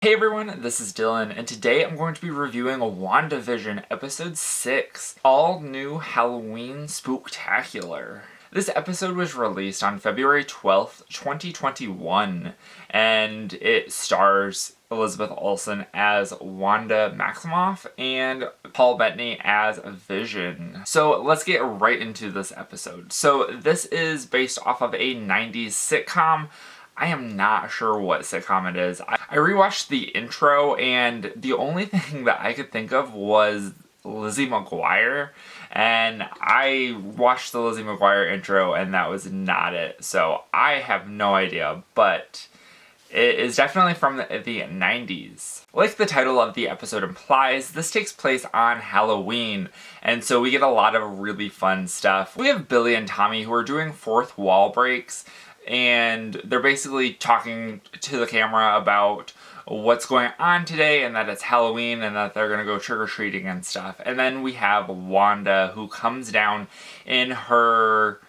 Hey everyone, this is Dylan, and today I'm going to be reviewing WandaVision Episode 6, All New Halloween Spooktacular. This episode was released on February 12th, 2021, and it stars Elizabeth Olsen as Wanda Maximoff and Paul Bettany as Vision. So let's get right into this episode. So this is based off of a 90s sitcom. I am not sure what sitcom it is. I rewatched the intro, and the only thing that I could think of was Lizzie McGuire, and I watched the Lizzie McGuire intro, and that was not it. So I have no idea, but it is definitely from the 90s. Like the title of the episode implies, this takes place on Halloween, and so we get a lot of really fun stuff. We have Billy and Tommy who are doing fourth wall breaks, and they're basically talking to the camera about what's going on today and that it's Halloween and that they're gonna go trick-or-treating and stuff. And then we have Wanda, who comes down in her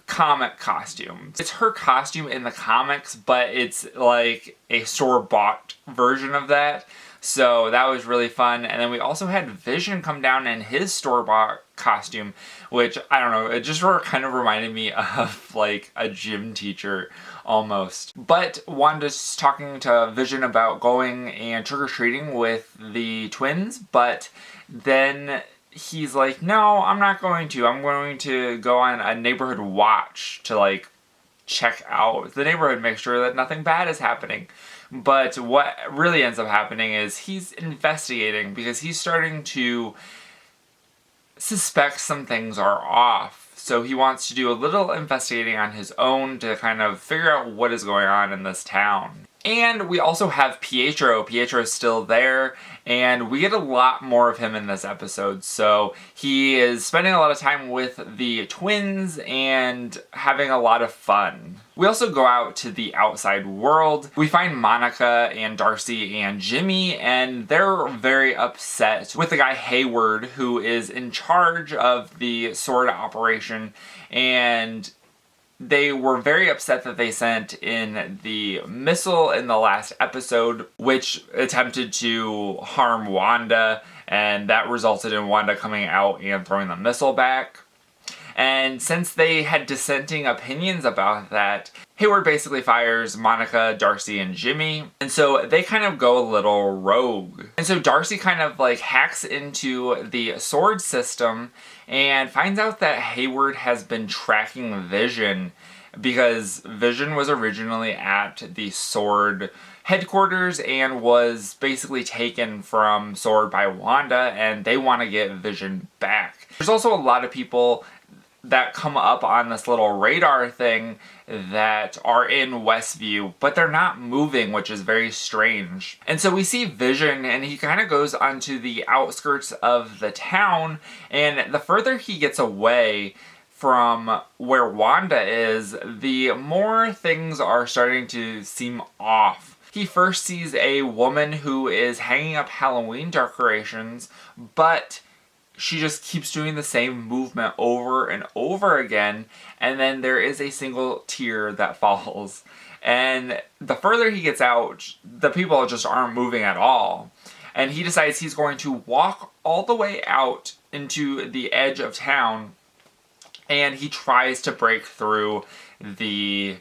comic costume. It's her costume in the comics, but it's like a store-bought version of that. So that was really fun. And then we also had Vision come down in his store-bought costume, which, I don't know, it just kind of reminded me of like a gym teacher almost. But Wanda's talking to Vision about going and trick-or-treating with the twins, but then he's like, no, I'm not going to. I'm going to go on a neighborhood watch to like check out the neighborhood, make sure that nothing bad is happening. But what really ends up happening is he's investigating because he's starting to suspect some things are off. So he wants to do a little investigating on his own to kind of figure out what is going on in this town. And we also have Pietro. Pietro's still there, and we get a lot more of him in this episode. So he is spending a lot of time with the twins and having a lot of fun. We also go out to the outside world. We find Monica and Darcy and Jimmy, and they're very upset with the guy Hayward, who is in charge of the sword operation, and they were very upset that they sent in the missile in the last episode, which attempted to harm Wanda, and that resulted in Wanda coming out and throwing the missile back. And since they had dissenting opinions about that, Hayward basically fires Monica, Darcy, and Jimmy. And so they kind of go a little rogue. And so Darcy kind of like hacks into the sword system and finds out that Hayward has been tracking Vision, because Vision was originally at the sword headquarters and was basically taken from Sword by Wanda, and they want to get Vision back. There's also a lot of people that come up on this little radar thing that are in Westview, but they're not moving, which is very strange. And so we see Vision, and he kind of goes onto the outskirts of the town, and the further he gets away from where Wanda is, the more things are starting to seem off. He first sees a woman who is hanging up Halloween decorations, but she just keeps doing the same movement over and over again, and then there is a single tear that falls. And the further he gets out, the people just aren't moving at all. And he decides he's going to walk all the way out into the edge of town, and he tries to break through the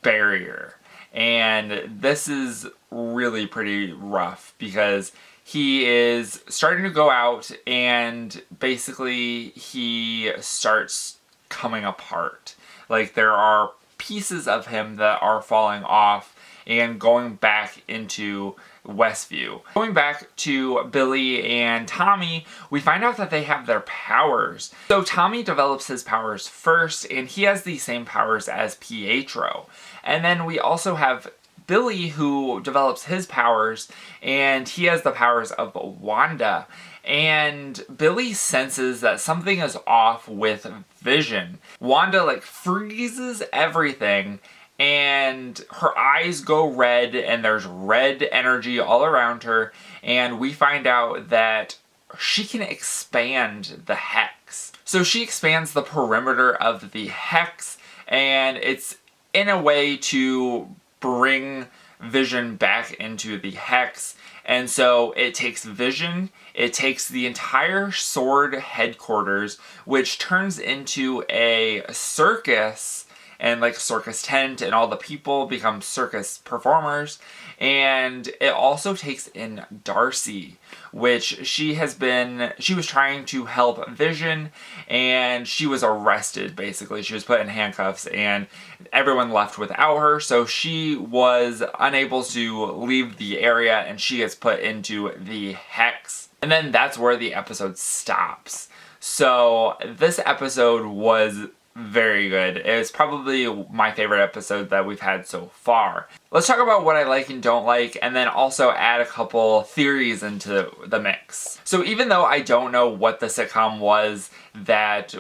barrier. And this is really pretty rough because he is starting to go out, and basically he starts coming apart. Like, there are pieces of him that are falling off and going back into Westview. Going back to Billy and Tommy, we find out that they have their powers. So Tommy develops his powers first, and he has the same powers as Pietro. And then we also have Billy, who develops his powers, and he has the powers of Wanda. And Billy senses that something is off with Vision. Wanda like freezes everything, and her eyes go red, and there's red energy all around her, and we find out that she can expand the hex. So she expands the perimeter of the hex, and it's in a way to bring Vision back into the hex. And so it takes Vision, it takes the entire Sword headquarters, which turns into a circus, and like a circus tent, and all the people become circus performers. And it also takes in Darcy, which she was trying to help Vision, and she was arrested, basically. She was put in handcuffs, and everyone left without her, so she was unable to leave the area, and she gets put into the hex. And then that's where the episode stops. So this episode was very good. It's probably my favorite episode that we've had so far. Let's talk about what I like and don't like, and then also add a couple theories into the mix. So even though I don't know what the sitcom was that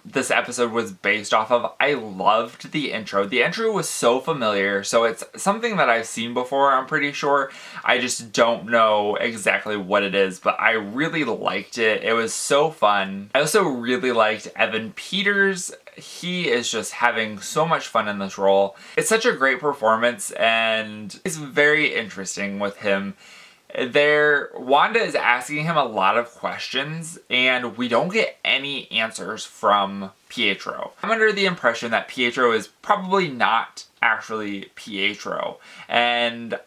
this episode was based off of, I loved the intro. The intro was so familiar, so it's something that I've seen before, I'm pretty sure. I just don't know exactly what it is, but I really liked it. It was so fun. I also really liked Evan Peters. He is just having so much fun in this role. It's such a great performance, and it's very interesting with him. Wanda is asking him a lot of questions, and we don't get any answers from Pietro. I'm under the impression that Pietro is probably not actually Pietro, and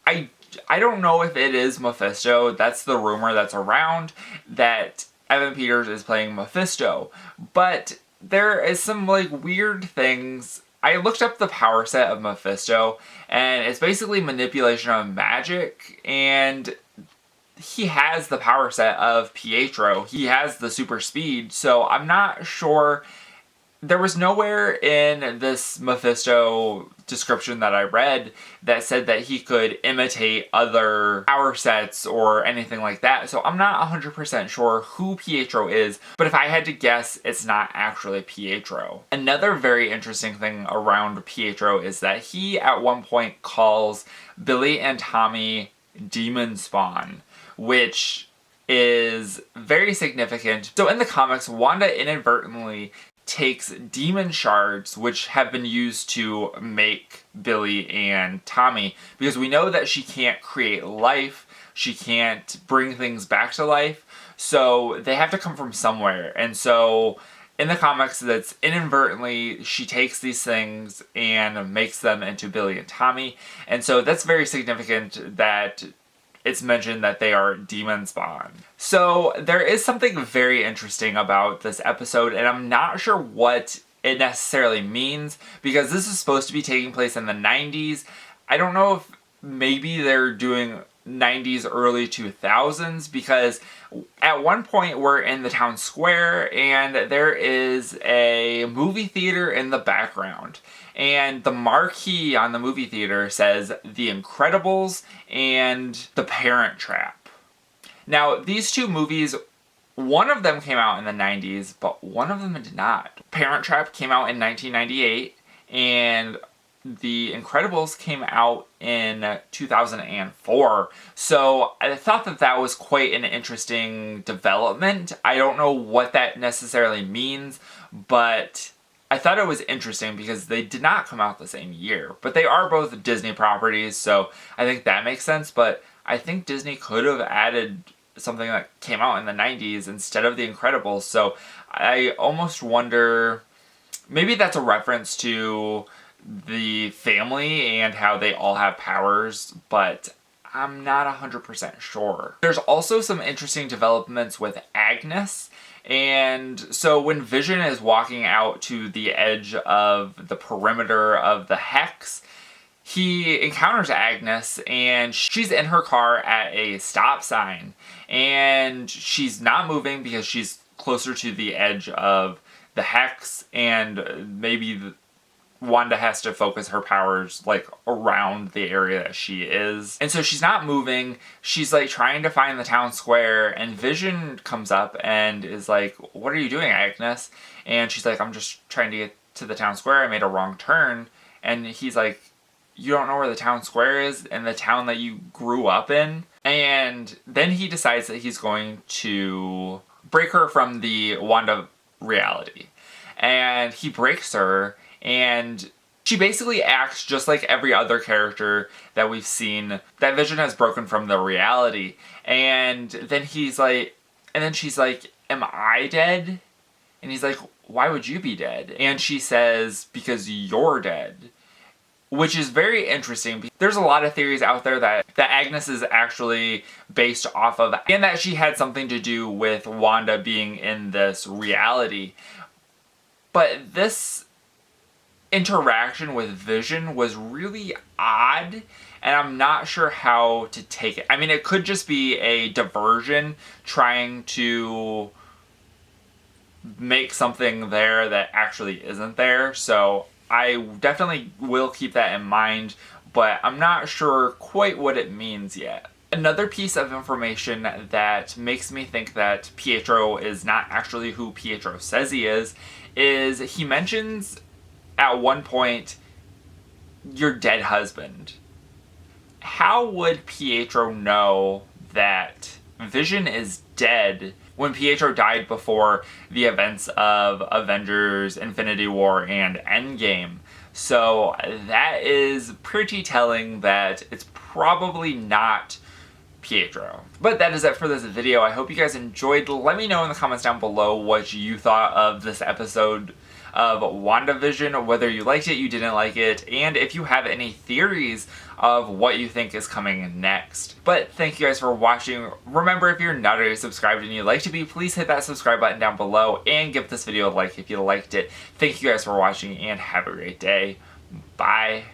I don't know if it is Mephisto. That's the rumor that's around, that Evan Peters is playing Mephisto, but there is some like weird things. I looked up the power set of Mephisto, and it's basically manipulation of magic, and he has the power set of Pietro. He has the super speed, so I'm not sure. There was nowhere in this Mephisto description that I read that said that he could imitate other power sets or anything like that, so I'm not 100% sure who Pietro is, but if I had to guess, it's not actually Pietro. Another very interesting thing around Pietro is that he at one point calls Billy and Tommy demon spawn, which is very significant. So in the comics, Wanda inadvertently takes demon shards, which have been used to make Billy and Tommy, because we know that she can't create life, she can't bring things back to life, so they have to come from somewhere. And so in the comics, that's inadvertently she takes these things and makes them into Billy and Tommy, and so that's very significant that it's mentioned that they are demon spawn. So there is something very interesting about this episode, and I'm not sure what it necessarily means, because this is supposed to be taking place in the 90s. I don't know if maybe they're doing 90s, early 2000s, because at one point we're in the town square and there is a movie theater in the background. And the marquee on the movie theater says The Incredibles and The Parent Trap. Now, these two movies, one of them came out in the 90s, but one of them did not. Parent Trap came out in 1998, and The Incredibles came out in 2004. So I thought that that was quite an interesting development. I don't know what that necessarily means, but I thought it was interesting because they did not come out the same year, but they are both Disney properties, so I think that makes sense. But I think Disney could have added something that came out in the 90s instead of The Incredibles, so I almost wonder, maybe that's a reference to the family and how they all have powers, but I'm not 100% sure. There's also some interesting developments with Agnes. And so when Vision is walking out to the edge of the perimeter of the hex, he encounters Agnes, and she's in her car at a stop sign. And she's not moving because she's closer to the edge of the hex, and maybe Wanda has to focus her powers like around the area that she is. And so she's not moving. She's like trying to find the town square, and Vision comes up and is like, "What are you doing, Agnes?" And she's like, "I'm just trying to get to the town square. I made a wrong turn." And he's like, "You don't know where the town square is in the town that you grew up in?" And then he decides that he's going to break her from the Wanda reality. And he breaks her, and She basically acts just like every other character that we've seen that Vision has broken from the reality. And then she's like, am I dead? And he's like, why would you be dead? And she says, because you're dead. Which is very interesting. There's a lot of theories out there that Agnes is actually based off of, and that she had something to do with Wanda being in this reality. But this interaction with Vision was really odd, and I'm not sure how to take it. I mean, it could just be a diversion trying to make something there that actually isn't there, so I definitely will keep that in mind, but I'm not sure quite what it means yet. Another piece of information that makes me think that Pietro is not actually who Pietro says he is he mentions at one point, your dead husband. How would Pietro know that Vision is dead when Pietro died before the events of Avengers, Infinity War, and Endgame? So that is pretty telling that it's probably not Pietro. But that is it for this video. I hope you guys enjoyed. Let me know in the comments down below what you thought of this episode of WandaVision, whether you liked it, you didn't like it, and if you have any theories of what you think is coming next. But thank you guys for watching. Remember, if you're not already subscribed and you'd like to be, please hit that subscribe button down below and give this video a like if you liked it. Thank you guys for watching and have a great day. Bye.